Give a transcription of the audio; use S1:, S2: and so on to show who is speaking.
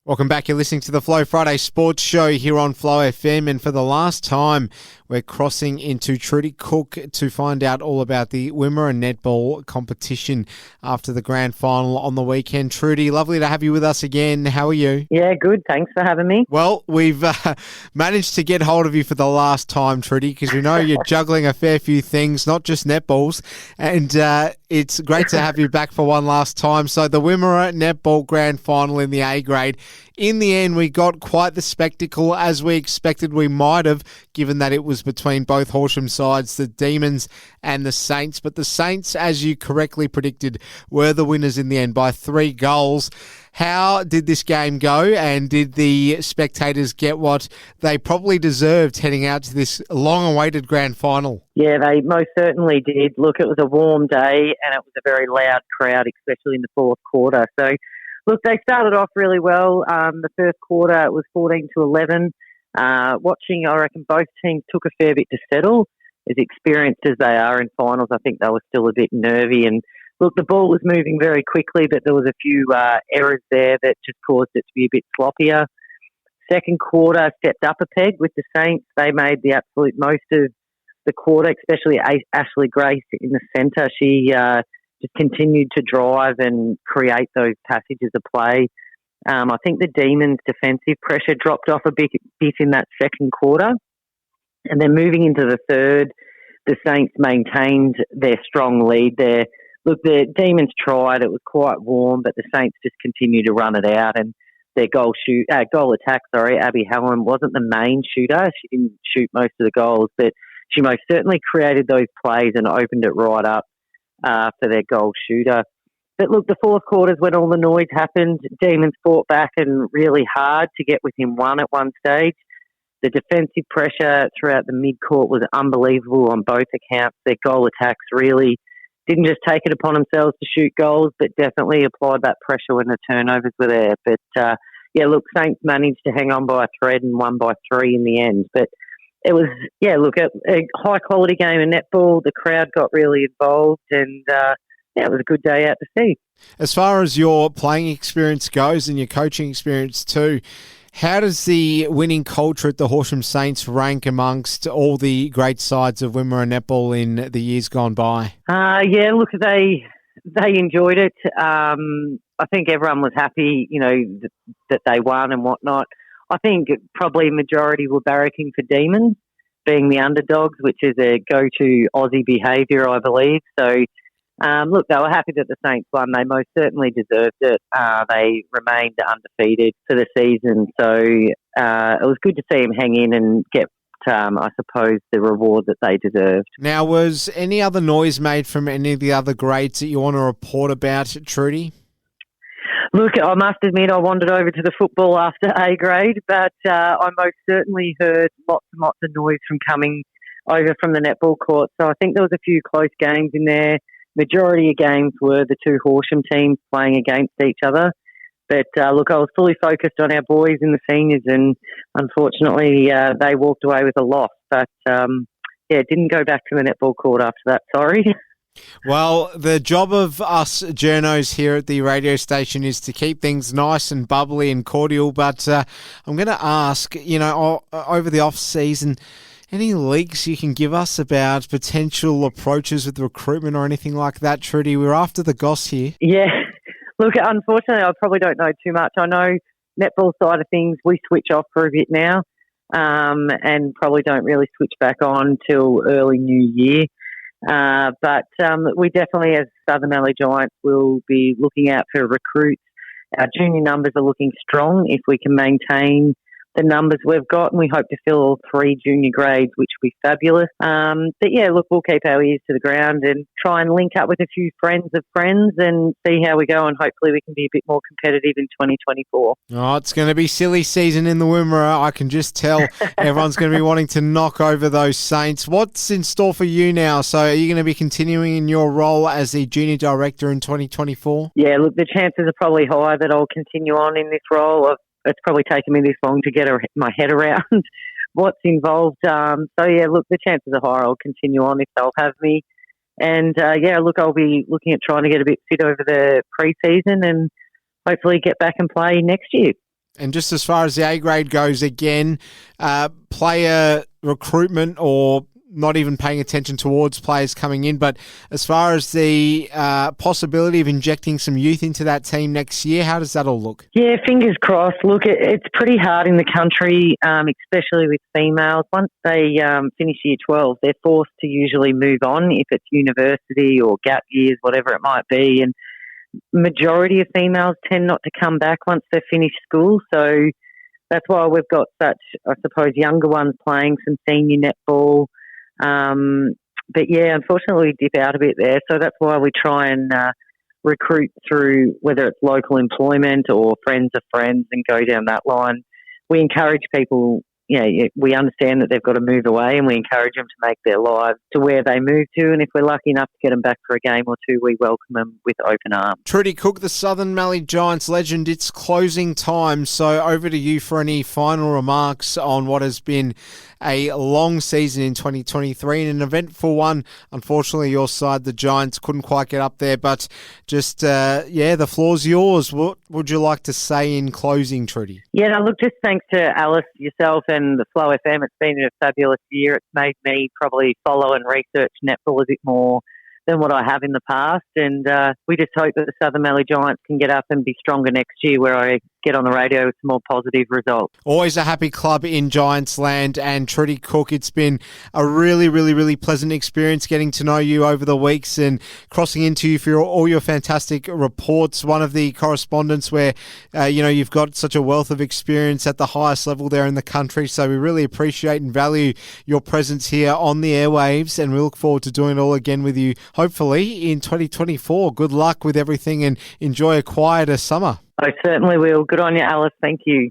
S1: Welcome back. You're listening to the Flow Friday Sports Show here on Flow FM. And for the last time, we're crossing into Trudi Cook to find out all about the Wimmera Netball competition after the grand final on the weekend. Trudi, lovely to have you with us again. How are you?
S2: Yeah, good. Thanks for having me.
S1: Well, we've managed to get hold of you for the last time, Trudi, because we know you're juggling a fair few things, not just netballs. And it's great to have you back for one last time. So the Wimmera Netball grand final in the A-Grade. In the end, we got quite the spectacle, as we expected we might have, given that it was between both Horsham sides, the Demons and the Saints. But the Saints, as you correctly predicted, were the winners in the end by 3 goals. How did this game go, and did the spectators get what they probably deserved heading out to this long-awaited grand final?
S2: Yeah, they most certainly did. Look, it was a warm day and it was a very loud crowd, especially in the fourth quarter. So, look, they started off really well. The first quarter, it was 14-11. Watching, I reckon both teams took a fair bit to settle. As experienced as they are in finals, I think they were still a bit nervy. And look, the ball was moving very quickly, but there was a few errors there that just caused it to be a bit sloppier. Second quarter stepped up a peg with the Saints. They made the absolute most of the quarter, especially Ashley Grace in the centre. She just continued to drive and create those passages of play. I think the Demons' defensive pressure dropped off a bit in that second quarter. And then moving into the third, the Saints maintained their strong lead there. Look, the Demons tried. It was quite warm, but the Saints just continued to run it out. And their goal attack, Abby Hallam wasn't the main shooter. She didn't shoot most of the goals, but she most certainly created those plays and opened it right up for their goal shooter. But look, the fourth quarters, when all the noise happened, Demons fought back and really hard to get within 1 at one stage. The defensive pressure throughout the mid-court was unbelievable on both accounts. Their goal attacks really didn't just take it upon themselves to shoot goals, but definitely applied that pressure when the turnovers were there. But, Saints managed to hang on by a thread and won by 3 in the end. But it was, a high-quality game of netball. The crowd got really involved and, it was a good day out to see.
S1: As far as your playing experience goes and your coaching experience too, how does the winning culture at the Horsham Saints rank amongst all the great sides of Wimmera Netball in the years gone by?
S2: They enjoyed it. I think everyone was happy, that they won and whatnot. I think probably majority were barracking for Demons, being the underdogs, which is a go-to Aussie behaviour, I believe. So, they were happy that the Saints won. They most certainly deserved it. They remained undefeated for the season. So it was good to see them hang in and get, I suppose, the reward that they deserved.
S1: Now, was any other noise made from any of the other grades that you want to report about, Trudi?
S2: Look, I must admit I wandered over to the football after A-grade, but I most certainly heard lots and lots of noise from coming over from the netball court. So I think there was a few close games in there. Majority of games were the 2 Horsham teams playing against each other. But, I was fully focused on our boys in the seniors and unfortunately they walked away with a loss. But, didn't go back to the netball court after that, sorry.
S1: Well, the job of us journos here at the radio station is to keep things nice and bubbly and cordial. But I'm going to ask, over the off-season, any leaks you can give us about potential approaches with recruitment or anything like that, Trudi? We're after the goss here.
S2: Yeah. Look, unfortunately, I probably don't know too much. I know netball side of things, we switch off for a bit now and probably don't really switch back on till early New Year. But we definitely, as Southern Valley Giants, will be looking out for recruits. Our junior numbers are looking strong if we can maintain the numbers we've got, and we hope to fill all 3 junior grades, which will be fabulous. We'll keep our ears to the ground and try and link up with a few friends of friends and see how we go, and hopefully we can be a bit more competitive in 2024.
S1: Oh, it's going to be silly season in the Wimmera. I can just tell everyone's going to be wanting to knock over those Saints. What's in store for you now? So are you going to be continuing in your role as the junior director in 2024?
S2: Yeah, look, the chances are probably high that I'll continue on in this role. It's probably taken me this long to get my head around what's involved. The chances are high I'll continue on if they'll have me. And, I'll be looking at trying to get a bit fit over the pre-season and hopefully get back and play next year.
S1: And just as far as the A-grade goes, again, player recruitment or not even paying attention towards players coming in, but as far as the possibility of injecting some youth into that team next year, how does that all look?
S2: Yeah, fingers crossed. Look, it's pretty hard in the country, especially with females. Once they finish year 12, they're forced to usually move on if it's university or gap years, whatever it might be. And majority of females tend not to come back once they've finished school. So that's why we've got such, I suppose, younger ones playing some senior netball. But yeah, unfortunately we dip out a bit there. So that's why we try and recruit through whether it's local employment or friends of friends and go down that line. We encourage people, we understand that they've got to move away and we encourage them to make their lives to where they move to. And if we're lucky enough to get them back for a game or two, we welcome them with open arms.
S1: Trudi Cook, the Southern Mallee Giants legend, it's closing time. So over to you for any final remarks on what has been a long season in 2023 and an eventful one. Unfortunately, your side, the Giants, couldn't quite get up there, but just, the floor's yours. What would you like to say in closing, Trudi?
S2: Yeah, no, look, just thanks to Alice, yourself and the Flow FM. It's been a fabulous year. It's made me probably follow and research netball a bit more than what I have in the past. And we just hope that the Southern Mallee Giants can get up and be stronger next year where I get on the radio with some more positive results.
S1: Always a happy club in Giants land. And Trudi Cook, it's been a really, really, really pleasant experience getting to know you over the weeks and crossing into you for all your fantastic reports. One of the correspondents where, you've got such a wealth of experience at the highest level there in the country. So we really appreciate and value your presence here on the airwaves, and we look forward to doing it all again with you, hopefully in 2024. Good luck with everything and enjoy a quieter summer.
S2: I certainly will. Good on you, Alice. Thank you.